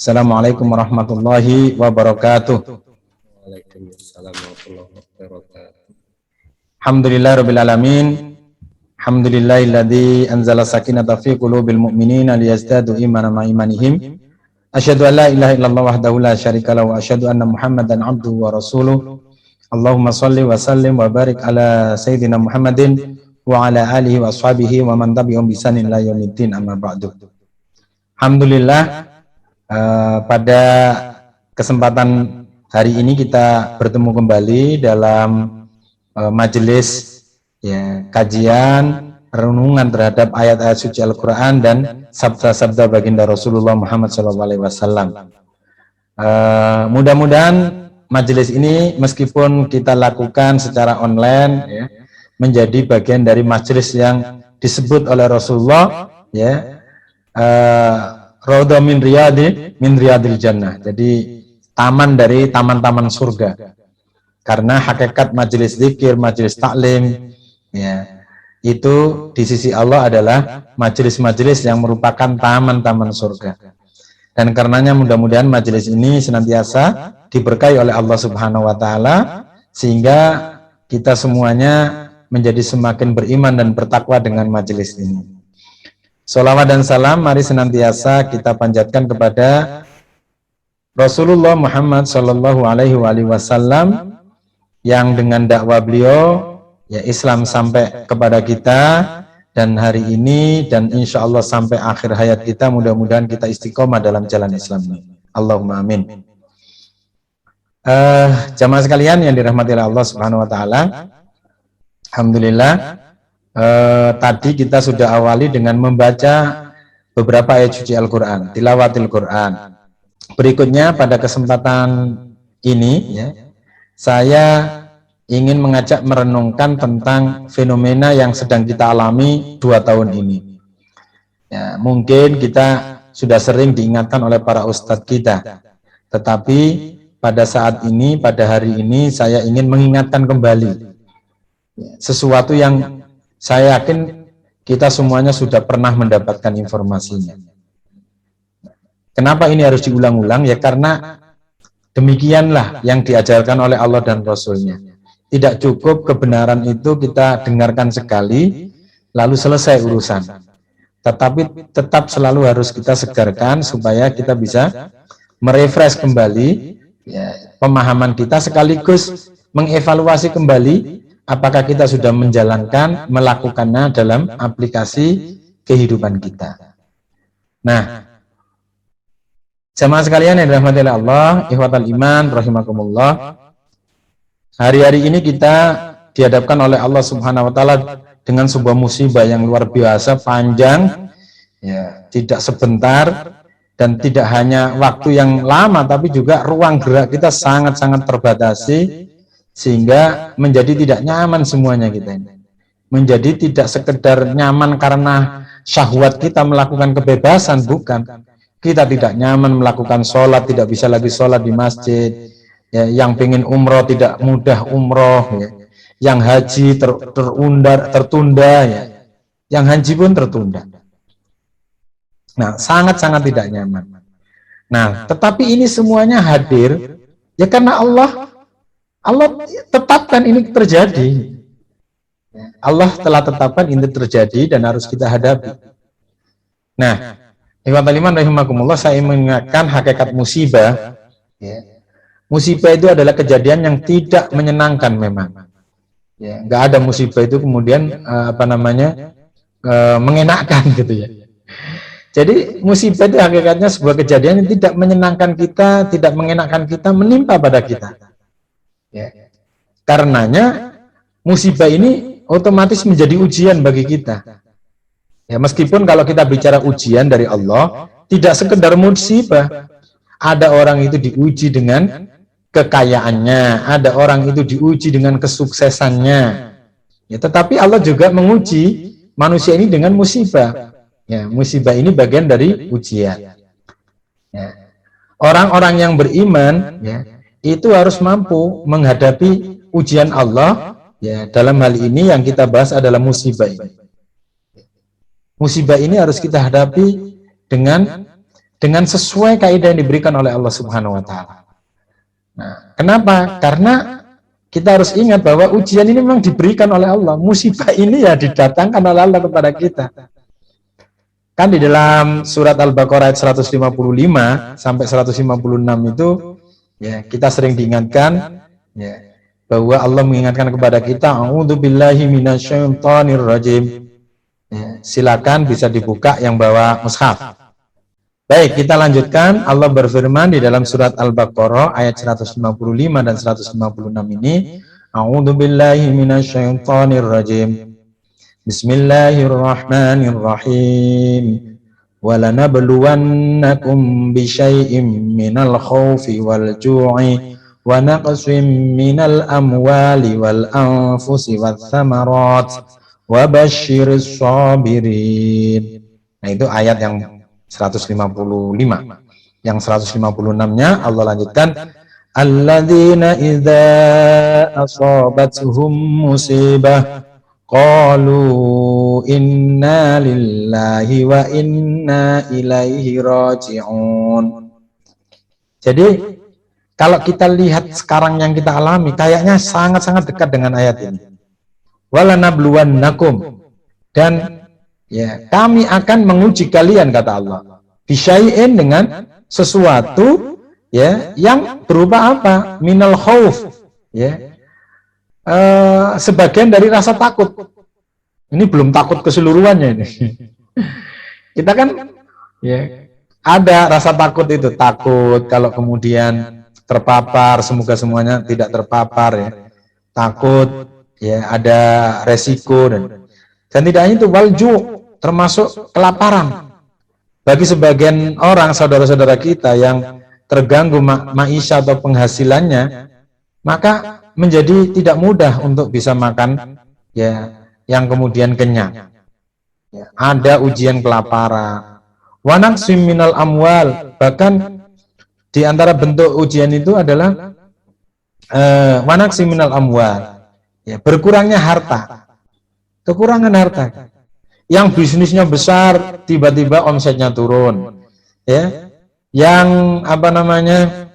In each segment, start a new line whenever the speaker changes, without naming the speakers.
Assalamualaikum warahmatullahi wabarakatuh.
Waalaikumsalam warahmatullahi wabarakatuh.
Alhamdulillahirabbil alamin. Alhamdulillahilladzi anzala sakinata fi qulubil mu'minina liyazdadu imanan ma imanihim. Asyhadu an la ilaha illallah wahdahu la syarikalah wa asyhadu anna Muhammadan abduhu wa rasuluh. Allahumma shalli wa sallim wa barik ala sayyidina Muhammadin wa ala alihi wa ashabihi wa man tabi'ahum bi ihsanin ila yaumiddin, amma ba'du. Alhamdulillah, pada kesempatan hari ini kita bertemu kembali dalam majelis kajian renungan terhadap ayat-ayat suci Al-Quran dan sabda-sabda baginda Rasulullah Muhammad SAW. Mudah-mudahan majelis ini meskipun kita lakukan secara online menjadi bagian dari majelis yang disebut oleh Rasulullah Raudhah min riyadil jannah. Jadi taman dari taman-taman surga. Karena hakikat majelis zikir, majelis taklim itu di sisi Allah adalah majelis-majelis yang merupakan taman-taman surga. Dan karenanya mudah-mudahan majelis ini senantiasa diberkahi oleh Allah Subhanahu wa taala sehingga kita semuanya menjadi semakin beriman dan bertakwa dengan majelis ini. Sholawat dan salam mari senantiasa kita panjatkan kepada Rasulullah Muhammad Sallallahu Alaihi Wasallam yang dengan dakwah beliau Islam sampai kepada kita, dan hari ini dan insya Allah sampai akhir hayat kita mudah-mudahan kita istiqomah dalam jalan Islam ini. Allahumma amin. Jamaah sekalian yang dirahmati oleh Allah Subhanahu Wa Taala, alhamdulillah. Tadi kita sudah awali dengan membaca beberapa ayat suci Al-Quran, tilawatil Quran. Berikutnya pada kesempatan ini saya ingin mengajak merenungkan tentang fenomena yang sedang kita alami 2 tahun ini. Mungkin kita sudah sering diingatkan oleh para ustadz kita, tetapi pada saat ini, pada hari ini saya ingin mengingatkan kembali sesuatu yang saya yakin kita semuanya sudah pernah mendapatkan informasinya. Kenapa ini harus diulang-ulang? Ya karena demikianlah yang diajarkan oleh Allah dan Rasul-Nya. Tidak cukup kebenaran itu kita dengarkan sekali, lalu selesai urusan. Tetapi tetap selalu harus kita segarkan supaya kita bisa merefresh kembali pemahaman kita, sekaligus mengevaluasi kembali apakah kita sudah menjalankan, melakukannya dalam aplikasi kehidupan kita. Nah, jamaah sekalian yang dirahmati oleh Allah, ikhwatal iman, rahimakumullah. Hari-hari ini kita dihadapkan oleh Allah Subhanahu Wa Taala dengan sebuah musibah yang luar biasa, panjang, tidak sebentar, dan tidak hanya waktu yang lama, tapi juga ruang gerak kita sangat-sangat terbatasi, sehingga menjadi tidak nyaman semuanya kita ini. Menjadi tidak sekedar nyaman karena syahwat kita melakukan kebebasan, bukan. Kita tidak nyaman melakukan sholat, tidak bisa lagi sholat di masjid. Yang pengen umroh tidak mudah umroh. Yang haji tertunda. Yang haji pun tertunda. Nah, sangat-sangat tidak nyaman. Nah, tetapi ini semuanya hadir ya karena Allah tetapkan ini terjadi. Allah telah tetapkan ini terjadi dan harus kita hadapi. Nah, ikhwatal iman rahimakumullah, saya mengingatkan hakikat musibah. Musibah itu adalah kejadian yang tidak menyenangkan memang. Nggak ada musibah itu kemudian mengenakkan gitu ya. Jadi musibah itu hakikatnya sebuah kejadian yang tidak menyenangkan kita, tidak mengenakkan kita, menimpa pada kita. Karenanya musibah ini otomatis menjadi ujian bagi kita. Meskipun kalau kita bicara ujian dari Allah, tidak sekedar musibah. Ada orang itu diuji dengan kekayaannya, ada orang itu diuji dengan kesuksesannya. Tetapi Allah juga menguji manusia ini dengan musibah. Musibah ini bagian dari ujian. Orang-orang yang beriman itu harus mampu menghadapi ujian Allah. Dalam hal ini yang kita bahas adalah musibah ini. Musibah ini harus kita hadapi dengan dengan sesuai kaidah yang diberikan oleh Allah Subhanahu wa taala. Nah, kenapa? Karena kita harus ingat bahwa ujian ini memang diberikan oleh Allah. Musibah ini ya didatangkan oleh Allah kepada kita. Kan di dalam surat Al-Baqarah ayat 155 sampai 156 itu ya kita sering diingatkan ya bahwa Allah mengingatkan kepada kita, a'udzubillahi minasyaitonir rajim. Ya, silakan bisa dibuka yang bawa mushaf. Baik, kita lanjutkan. Allah berfirman di dalam surat Al-Baqarah ayat 155 dan 156 ini, a'udzubillahi minasyaitonir rajim. Bismillahirrahmanirrahim. Walanabluwannakum bisyai'im minal khawfi wal ju'i wa naqsim minal amwali wal anfusi wath thamarat wa basyiris sabirin. Nah, itu ayat yang 155. Yang 156-nya Allah lanjutkan, alladzina idza asabatuhum musibah qalu inna lillahi wa inna ilaihi raji'un. Jadi kalau kita lihat sekarang yang kita alami kayaknya sangat-sangat dekat dengan ayat ini. Walanabluwannakum, dan ya, kami akan menguji kalian, kata Allah. Bisyai'in, dengan sesuatu ya yang berupa apa? Minal khauf, ya. Sebagian dari rasa takut. Ini belum takut keseluruhannya ini. Kita kan ya ada rasa takut itu, takut kalau kemudian terpapar, semoga semuanya tidak terpapar ya. Takut ya ada resiko dan tidak hanya itu, walju, termasuk kelaparan. Bagi sebagian orang, saudara-saudara kita yang terganggu maisha atau penghasilannya, maka menjadi tidak mudah untuk bisa makan ya yang kemudian kenyang. Ya, ada ujian kelaparan. Wa naqsim minal amwal, bahkan di antara bentuk ujian itu adalah wa naqsim minal amwal, ya, berkurangnya harta. Kekurangan harta. Yang bisnisnya besar tiba-tiba omsetnya turun. Ya. Yang apa namanya?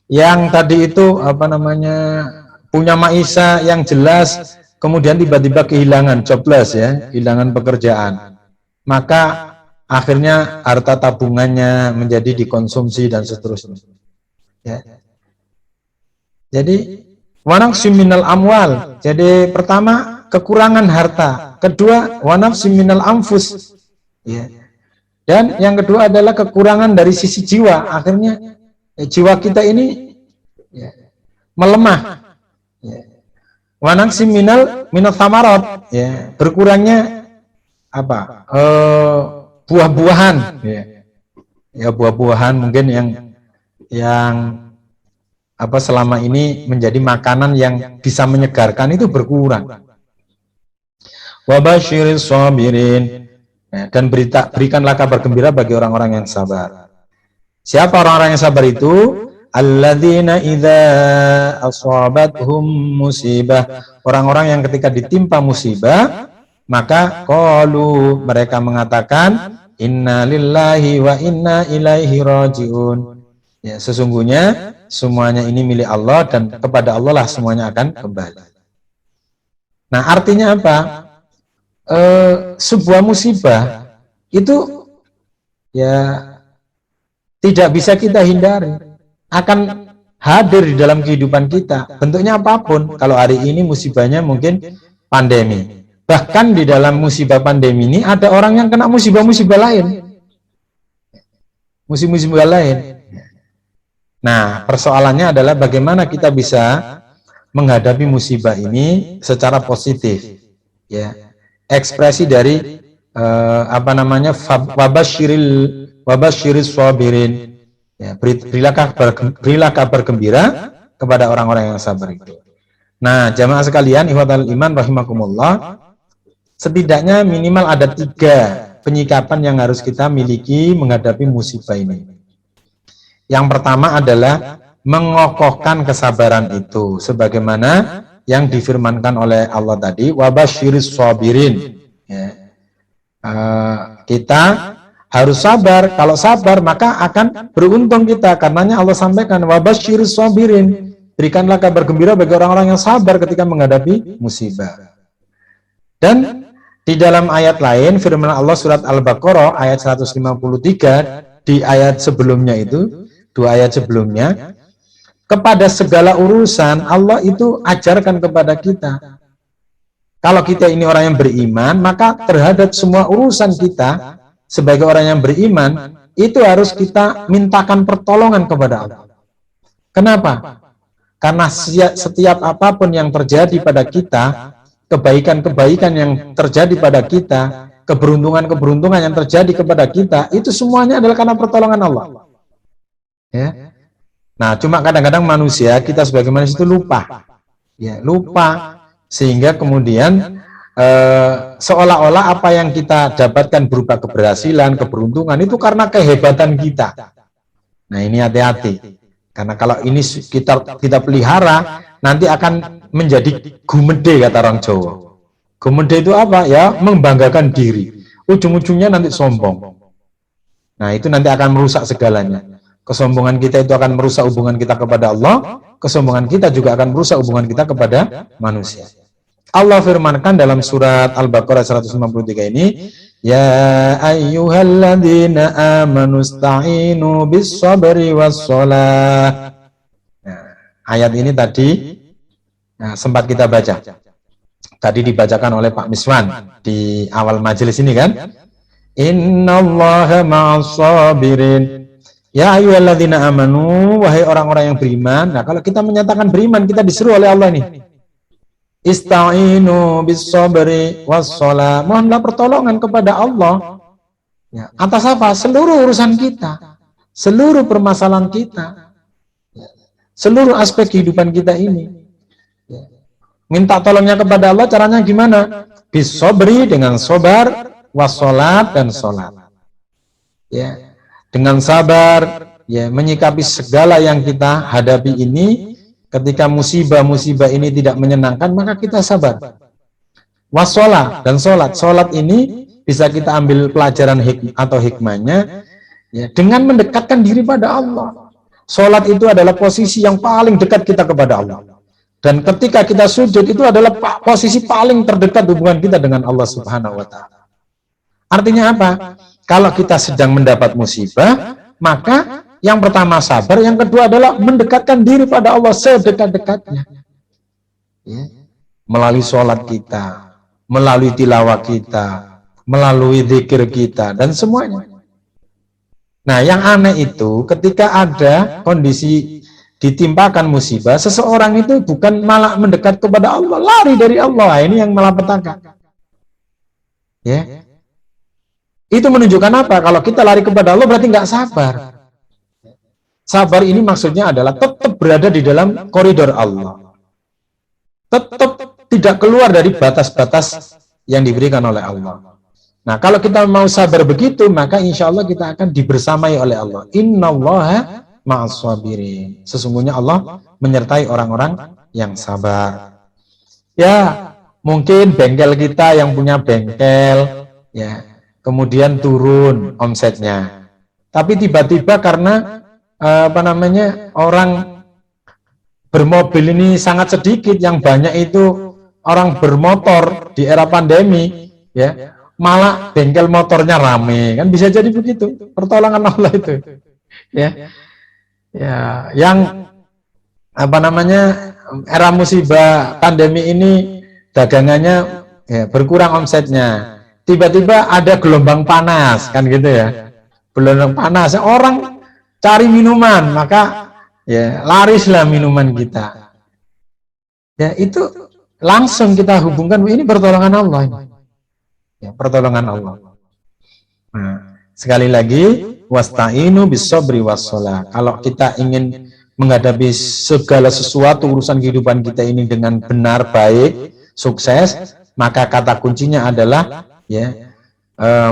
Yang tadi itu apa namanya? Punya maisha yang jelas kemudian tiba-tiba kehilangan, jobless ya, kehilangan pekerjaan. Maka akhirnya harta tabungannya menjadi dikonsumsi dan seterusnya. Ya. Jadi wa naqsim minal amwal. Jadi pertama kekurangan harta, kedua wa naqsim minal anfus. Ya. Dan yang kedua adalah kekurangan dari sisi jiwa. Akhirnya jiwa kita ini ya, melemah. Ya. Wa naqsim minal thamarat, ya, berkurangnya apa? Buah-buahan, ya. Ya, buah-buahan mungkin yang apa selama ini menjadi makanan yang bisa menyegarkan itu berkurang. Wa basyiris sabirin, dan berikanlah kabar gembira bagi orang-orang yang sabar. Siapa orang-orang yang sabar itu? Alladzina idza asabathum musibah, orang-orang yang ketika ditimpa musibah maka qalu, mereka mengatakan inna lillahi wa inna ilaihi rajiun. Ya, sesungguhnya semuanya ini milik Allah dan kepada Allah lah semuanya akan kembali. Nah, artinya apa? Sebuah musibah itu ya tidak bisa kita hindari, akan hadir di dalam kehidupan kita, bentuknya apapun. Kalau hari ini musibahnya mungkin pandemi, bahkan di dalam musibah pandemi ini ada orang yang kena musibah-musibah lain, musibah-musibah lain. Nah, persoalannya adalah bagaimana kita bisa menghadapi musibah ini secara positif, ya. Ekspresi dari apa namanya, wabasyiris sabirin. Ya, berilah kabar gembira kepada orang-orang yang sabar itu. Nah, jamaah sekalian, ikhwatal iman rahimakumullah, setidaknya minimal ada 3 penyikapan yang harus kita miliki menghadapi musibah ini. Yang pertama adalah mengokohkan kesabaran itu, sebagaimana yang difirmankan oleh Allah tadi, wabasyiris sabirin. Ya. Kita harus sabar. Kalau sabar maka akan beruntung kita. Karenanya Allah sampaikan wabasyirus sabirin, berikanlah kabar gembira bagi orang-orang yang sabar ketika menghadapi musibah. Dan di dalam ayat lain firman Allah surat Al-Baqarah ayat 153, di ayat sebelumnya itu, 2 ayat sebelumnya, kepada segala urusan Allah itu ajarkan kepada kita. Kalau kita ini orang yang beriman, maka terhadap semua urusan kita sebagai orang yang beriman, itu harus kita mintakan pertolongan kepada Allah. Kenapa? Karena setiap apapun yang terjadi pada kita, kebaikan-kebaikan yang terjadi pada kita, keberuntungan-keberuntungan yang terjadi kepada kita, itu semuanya adalah karena pertolongan Allah. Ya. Nah, cuma kadang-kadang manusia, kita sebagai manusia itu lupa. Ya, lupa. Sehingga kemudian seolah-olah apa yang kita dapatkan berupa keberhasilan, keberuntungan itu karena kehebatan kita. Nah, ini hati-hati. Karena kalau ini kita pelihara, nanti akan menjadi gumede, kata orang Jawa. Gumede itu apa? Ya, membanggakan diri. Ujung-ujungnya nanti sombong. Nah, itu nanti akan merusak segalanya. Kesombongan kita itu akan merusak hubungan kita kepada Allah. Kesombongan kita juga akan merusak hubungan kita kepada manusia. Allah firmankan dalam surat Al-Baqarah 153 ini, ya ayyuhalladzina amanu sta'inu bis-sabri was-shalah. Nah, ayat ini tadi sempat kita baca. Tadi dibacakan oleh Pak Miswan di awal majelis ini kan. Innallaha ma'as-sabirin. Ya ayyuhalladzina amanu, wahai orang-orang yang beriman. Nah, kalau kita menyatakan beriman, kita disuruh oleh Allah nih. Ista'inu bis-sabri was-shalah. Mohonlah pertolongan kepada Allah. Ya, atas apa? Seluruh urusan kita, seluruh permasalahan kita, seluruh aspek kehidupan kita ini. Ya. Minta tolongnya kepada Allah, caranya gimana? Bis-sabri, dengan sabar, was-shalat, dan sholat. Ya. Dengan sabar, ya, menyikapi segala yang kita hadapi ini. Ketika musibah-musibah ini tidak menyenangkan, maka kita sabar. Wassalah, dan sholat. Sholat ini bisa kita ambil pelajaran atau hikmahnya, ya, dengan mendekatkan diri pada Allah. Sholat itu adalah posisi yang paling dekat kita kepada Allah. Dan ketika kita sujud, itu adalah posisi paling terdekat hubungan kita dengan Allah Subhanahu wa Ta'ala. Artinya apa? Kalau kita sedang mendapat musibah, maka yang pertama sabar, yang kedua adalah mendekatkan diri pada Allah sedekat-dekatnya. Ya. Melalui sholat kita, melalui tilawah kita, melalui zikir kita, dan semuanya. Nah, yang aneh itu ketika ada kondisi ditimpakan musibah, seseorang itu bukan malah mendekat kepada Allah, lari dari Allah. Ini yang malapetaka. Ya. Itu menunjukkan apa? Kalau kita lari kepada Allah berarti nggak sabar. Sabar ini maksudnya adalah tetap berada di dalam koridor Allah. Tetap tidak keluar dari batas-batas yang diberikan oleh Allah. Nah, kalau kita mau sabar begitu, maka insya Allah kita akan dibersamai oleh Allah. Innallaha ma'as-sabirin. Sesungguhnya Allah menyertai orang-orang yang sabar. Ya, mungkin bengkel kita yang punya bengkel, ya, kemudian turun omsetnya. Tapi tiba-tiba karena orang bermobil ini sangat sedikit, yang banyak itu orang bermotor di era pandemi, ya, malah bengkel motornya rame, kan bisa jadi begitu, pertolongan Allah itu, ya, ya, yang era musibah pandemi ini dagangannya, ya, berkurang omsetnya, tiba-tiba ada gelombang panas, kan gitu ya, gelombang panas, orang cari minuman, maka ya larislah minuman kita. Ya, itu langsung kita hubungkan, ini pertolongan Allah ini. Ya, pertolongan Allah. Nah, sekali lagi, wasta'inu bis-sabri was-shalah. Kalau kita ingin menghadapi segala sesuatu urusan kehidupan kita ini dengan benar, baik, sukses, maka kata kuncinya adalah, ya,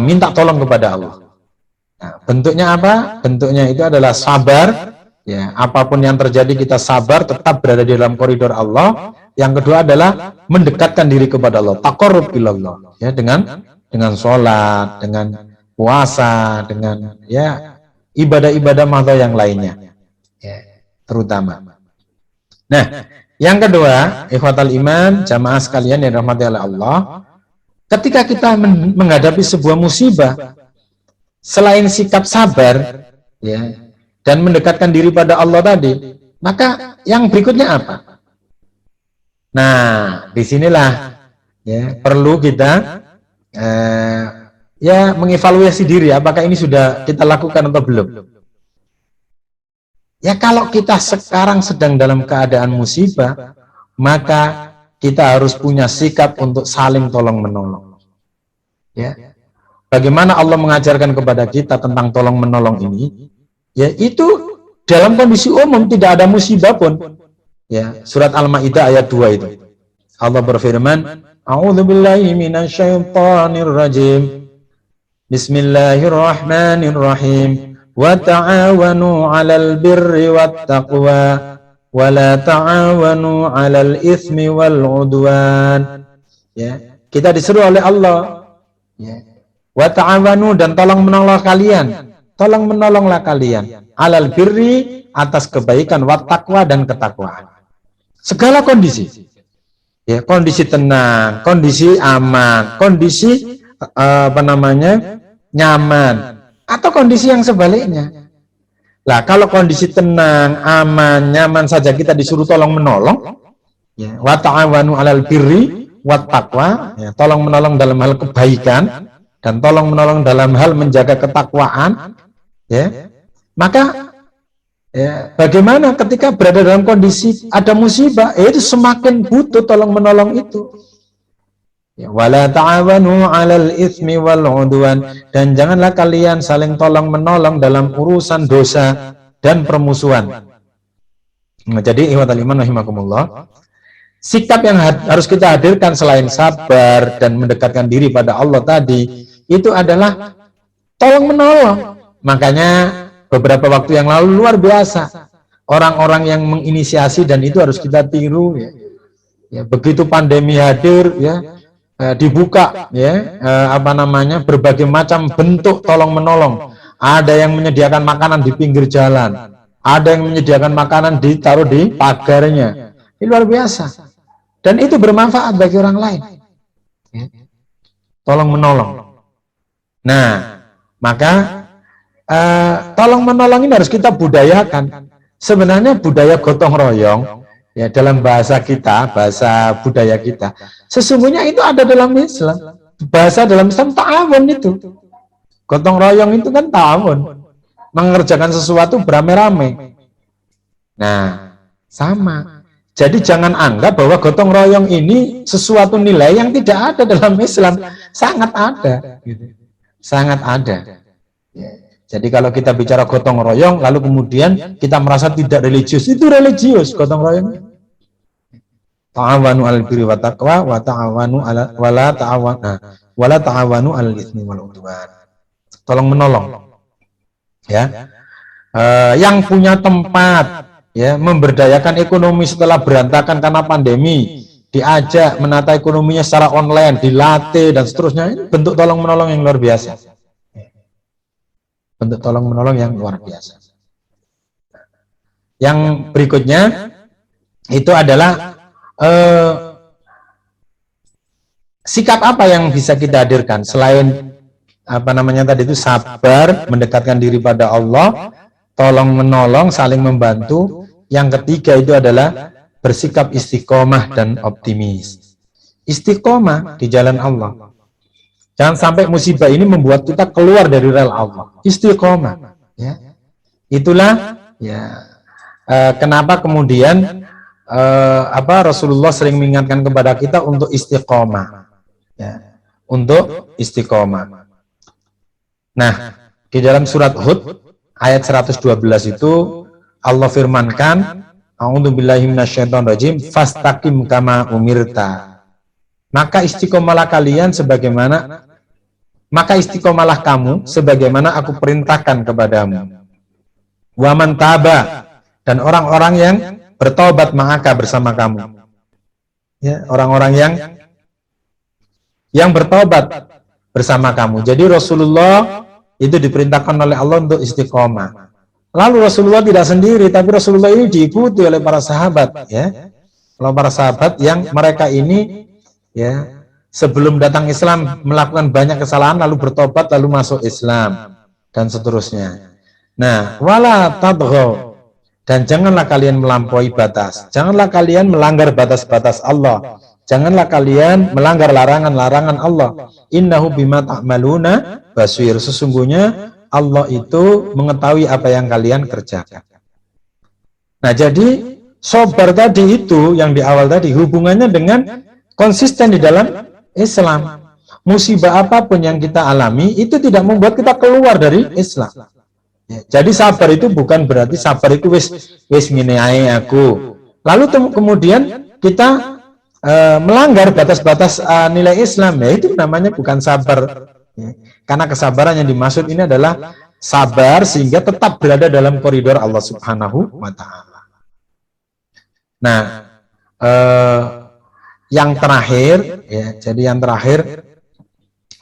minta tolong kepada Allah. Nah, bentuknya apa? Bentuknya itu adalah sabar. Ya, apapun yang terjadi kita sabar, tetap berada di dalam koridor Allah. Yang kedua adalah mendekatkan diri kepada Allah, taqarrub ilallah, ya, dengan sholat, dengan puasa, dengan ya ibadah-ibadah mahdoh yang lainnya, ya, terutama. Nah, yang kedua, ikhwatal iman, jamaah sekalian yang dirahmati oleh Allah, ketika kita menghadapi sebuah musibah, selain sikap sabar, ya, dan mendekatkan diri pada Allah tadi, maka yang berikutnya apa? Nah, disinilah ya perlu kita ya mengevaluasi diri, apakah ini sudah kita lakukan atau belum. Ya kalau kita sekarang sedang dalam keadaan musibah, maka kita harus punya sikap untuk saling tolong menolong. Ya, bagaimana Allah mengajarkan kepada kita tentang tolong menolong ini? Ya itu dalam kondisi umum, tidak ada musibah pun. Ya, surat Al-Maidah ayat 2 itu. Allah berfirman, A'udzubillahi minasyaitonir rajim. Bismillahirrahmanirrahim. Wa ta'awanu 'alal birri wat taqwa wa la ta'awanu 'alal itsmi wal 'udwan. Ya, kita disuruh oleh Allah, ya. Wa ta'awanu, dan tolong menolong kalian. Tolong menolonglah kalian 'alal birri, atas kebaikan, wat taqwa, dan ketakwaan. Segala kondisi. Ya, kondisi tenang, kondisi aman, kondisi nyaman, atau kondisi yang sebaliknya. Lah, kalau kondisi tenang, aman, nyaman saja kita disuruh tolong menolong, ya, wa ta'awanu 'alal birri wat taqwa, ya, tolong menolong dalam hal kebaikan dan tolong menolong dalam hal menjaga ketakwaan, ya. Maka ya, bagaimana ketika berada dalam kondisi ada musibah, itu semakin butuh tolong menolong itu. Ya, wala ta'awanu 'alal itsmi wal 'udwan, dan janganlah kalian saling tolong menolong dalam urusan dosa dan permusuhan. Nah, jadi ikhwatal iman rahimakumullah, sikap yang harus kita hadirkan selain sabar dan mendekatkan diri pada Allah tadi, itu adalah tolong menolong. Makanya beberapa waktu yang lalu luar biasa orang-orang yang menginisiasi, dan itu harus kita tiru, ya. Ya, begitu pandemi hadir, ya, dibuka, ya, berbagai macam bentuk tolong menolong. Ada yang menyediakan makanan di pinggir jalan, ada yang menyediakan makanan ditaruh di pagarnya. Ini luar biasa, dan itu bermanfaat bagi orang lain, ya. Tolong menolong. Nah, maka tolong menolong ini harus kita budayakan. Sebenarnya budaya gotong royong, ya, dalam bahasa kita, bahasa budaya kita, sesungguhnya itu ada dalam Islam. Bahasa dalam Islam ta'awun itu. Gotong royong itu kan ta'awun, mengerjakan sesuatu beramai-ramai. Nah, sama. Jadi jangan anggap bahwa gotong royong ini sesuatu nilai yang tidak ada dalam Islam. Sangat ada, gitu. Sangat ada. Ya. Jadi kalau kita bicara gotong royong, lalu kemudian kita merasa tidak religius, itu religius gotong royong. Ta'awanu 'alal birri wat taqwa wa ta'awanu 'ala wala ta'awanu 'alal itsmi wal 'udwan. Tolong menolong. Ya. Yang punya tempat, ya, memberdayakan ekonomi setelah berantakan karena pandemi, diajak menata ekonominya secara online, dilatih dan seterusnya. Ini bentuk tolong menolong yang luar biasa. Bentuk tolong menolong yang luar biasa. Yang berikutnya itu adalah sikap apa yang bisa kita hadirkan selain tadi itu sabar, mendekatkan diri pada Allah, tolong menolong, saling membantu. Yang ketiga itu adalah bersikap istiqomah dan optimis. Istiqomah di jalan Allah. Jangan sampai musibah ini membuat kita keluar dari rel Allah. Istiqomah, ya. Itulah, ya, kenapa kemudian Rasulullah sering mengingatkan kepada kita untuk istiqomah, ya, untuk istiqomah. Nah, di dalam surat Hud ayat 112 itu Allah firmankan, A'udzubillahi minasyaitonirrajim, fastaqim kama umirta. Maka istiqomalah kamu sebagaimana aku perintahkan kepadamu. Wa man taba, dan orang-orang yang bertobat ma'aka bersama kamu. Ya, orang-orang yang bertobat bersama kamu. Jadi Rasulullah itu diperintahkan oleh Allah untuk istiqomah. Lalu Rasulullah tidak sendiri, tapi Rasulullah ini diikuti oleh para sahabat, ya. Kalau para sahabat yang mereka ini, ya, sebelum datang Islam melakukan banyak kesalahan, lalu bertobat, lalu masuk Islam dan seterusnya. Nah, wala tadghaw, dan janganlah kalian melampaui batas. Janganlah kalian melanggar batas-batas Allah. Janganlah kalian melanggar larangan-larangan Allah. Innahu bima ta'maluna basir. Sesungguhnya Allah itu mengetahui apa yang kalian kerjakan. Nah, jadi sabar tadi itu yang di awal tadi hubungannya dengan konsisten di dalam Islam. Musibah apapun yang kita alami itu tidak membuat kita keluar dari Islam. Ya, jadi sabar itu bukan berarti sabar itu wis ngene ae aku. Lalu kemudian kita melanggar batas-batas nilai Islam, ya itu namanya bukan sabar. Ya. Karena kesabaran yang dimaksud ini adalah sabar sehingga tetap berada dalam koridor Allah Subhanahu wa Ta'ala. Nah, yang terakhir, ya, jadi yang terakhir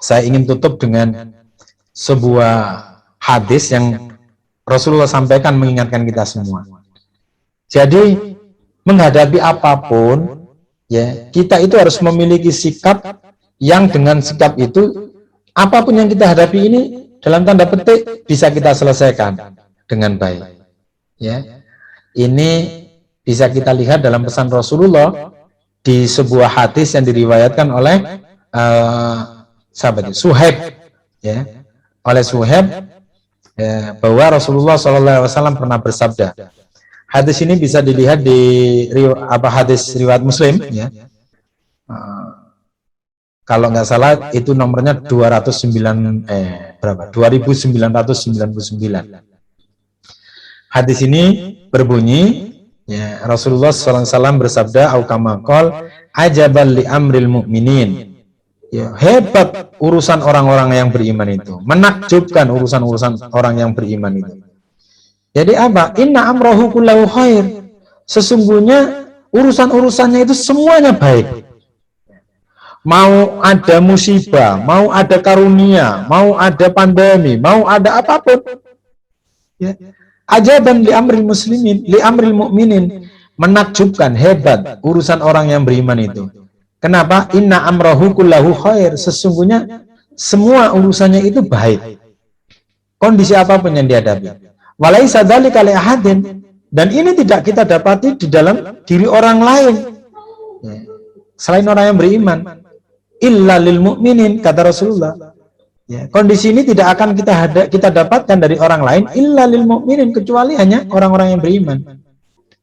saya ingin tutup dengan sebuah hadis yang Rasulullah sampaikan mengingatkan kita semua. Jadi menghadapi apapun, ya, kita itu harus memiliki sikap yang dengan sikap itu apapun yang kita hadapi ini dalam tanda petik bisa kita selesaikan dengan baik. Ya, ini bisa kita lihat dalam pesan Rasulullah di sebuah hadis yang diriwayatkan oleh sahabat Suhaib, ya, oleh Suhaib, ya, bahwa Rasulullah SAW pernah bersabda. Hadis ini bisa dilihat di hadis riwayat Muslim, ya. Kalau nggak salah itu nomornya 2999. Hadis ini berbunyi, ya, Rasulullah SAW bersabda, "Au kama qol, ajaban li amril mu'minin." Ya, hebat urusan orang-orang yang beriman itu, menakjubkan urusan-urusan orang yang beriman itu. Jadi apa? Inna amrohu kullahu khair. Sesungguhnya urusan-urusannya itu semuanya baik. Mau ada musibah, mau ada karunia, mau ada pandemi, mau ada apapun. Ya. Ajaban li amril muslimin, li amril mu'minin. Menakjubkan, hebat urusan orang yang beriman itu. Kenapa? Inna amrohu kullahu khair. Sesungguhnya semua urusannya itu baik. Kondisi apapun yang dihadapi. Walaisa dzalika li ahadin, dan ini tidak kita dapati di dalam diri orang lain, ya, selain orang yang beriman. Illa lil mu'minin, kata Rasulullah. Ya, kondisi ini tidak akan kita dapatkan dari orang lain illa lil mu'minin, kecuali hanya orang-orang yang beriman.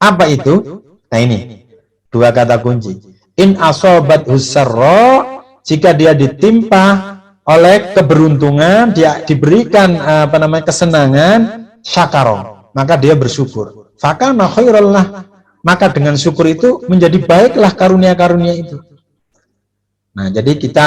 Apa itu? Nah, ini dua kata kunci. In asobat husarro, jika dia ditimpa oleh keberuntungan, dia diberikan kesenangan, syakaro, maka dia bersyukur. Fakana khairallah, maka dengan syukur itu menjadi baiklah karunia-karunia itu. Nah, jadi kita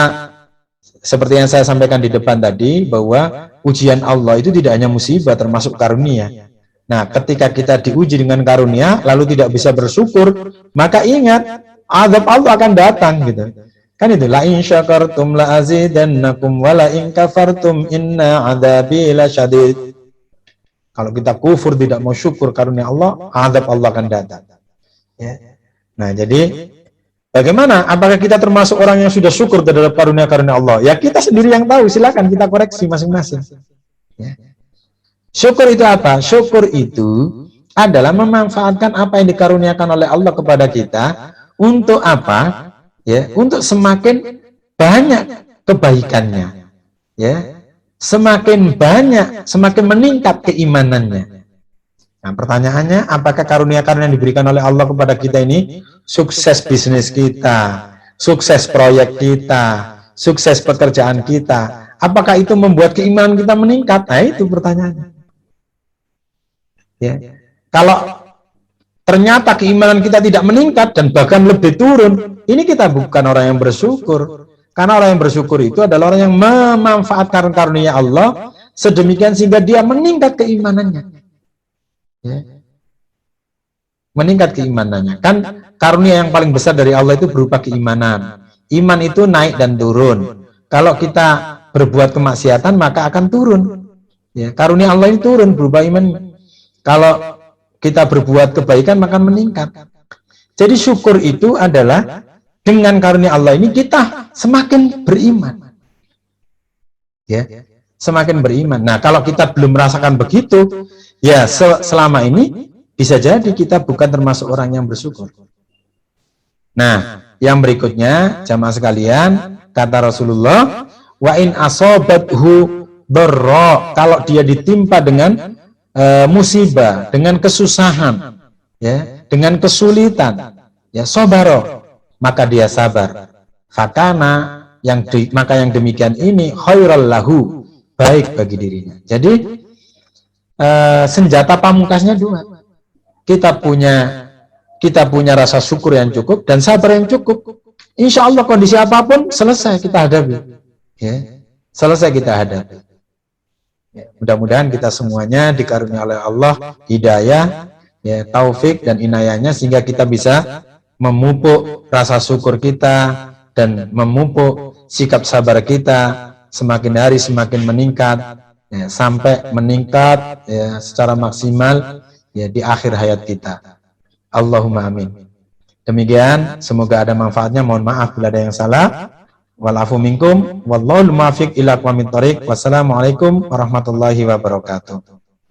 seperti yang saya sampaikan di depan tadi, bahwa ujian Allah itu tidak hanya musibah, termasuk karunia. Nah, ketika kita diuji dengan karunia lalu tidak bisa bersyukur, maka ingat azab Allah akan datang, gitu. Kan itu, la in syakartum la azidannakum wa la in kafartum inna adzabi lasyadid. Kalau kita kufur, tidak mau syukur karunia Allah, azab Allah akan datang. Ya. Nah, jadi bagaimana? Apakah kita termasuk orang yang sudah syukur terhadap karunia-karunia Allah? Ya, kita sendiri yang tahu. Silakan kita koreksi masing-masing. Ya. Syukur itu apa? Syukur itu adalah memanfaatkan apa yang dikaruniakan oleh Allah kepada kita untuk apa? Ya, untuk semakin banyak kebaikannya. Ya. Semakin banyak, semakin meningkat keimanannya. Nah, pertanyaannya, apakah karunia-karunia yang diberikan oleh Allah kepada kita ini sukses bisnis kita, sukses proyek kita, sukses pekerjaan kita, apakah itu membuat keimanan kita meningkat? Nah, itu pertanyaannya. Ya. Kalau ternyata keimanan kita tidak meningkat dan bahkan lebih turun, ini kita bukan orang yang bersyukur. Karena orang yang bersyukur itu adalah orang yang memanfaatkan karunia Allah sedemikian sehingga dia meningkat keimanannya. Ya. Meningkat keimanannya. Kan karunia yang paling besar dari Allah itu berupa keimanan. Iman itu naik dan turun. Kalau kita berbuat kemaksiatan maka akan turun. Ya, karunia Allah ini turun berupa iman. Kalau kita berbuat kebaikan maka meningkat. Jadi syukur itu adalah dengan karunia Allah ini kita semakin beriman. Ya, semakin beriman. Nah, kalau kita belum merasakan begitu, ya selama ini bisa jadi kita bukan termasuk orang yang bersyukur. Nah, yang berikutnya jamaah sekalian, kata Rasulullah, wa in asobathu dharra, kalau dia ditimpa dengan musibah, dengan kesusahan, ya, dengan kesulitan, ya sabaro, maka dia sabar. Fakana, maka yang demikian ini khairal lahu, baik bagi dirinya. Jadi senjata pamungkasnya dua. Kita punya rasa syukur yang cukup dan sabar yang cukup. Insya Allah kondisi apapun selesai kita hadapi. Ya, selesai kita hadapi. Ya, mudah-mudahan kita semuanya dikaruniai oleh Allah hidayah, ya, taufik dan inayahnya sehingga kita bisa memupuk rasa syukur kita dan memupuk sikap sabar kita semakin hari semakin meningkat, ya, sampai meningkat, ya, secara maksimal, ya, di akhir hayat kita. Allahumma amin. Demikian, semoga ada manfaatnya. Mohon maaf bila ada yang salah. Walafu minkum, wallahul muwaffiq ila aqwamit thoriq. Wassalamualaikum warahmatullahi wabarakatuh.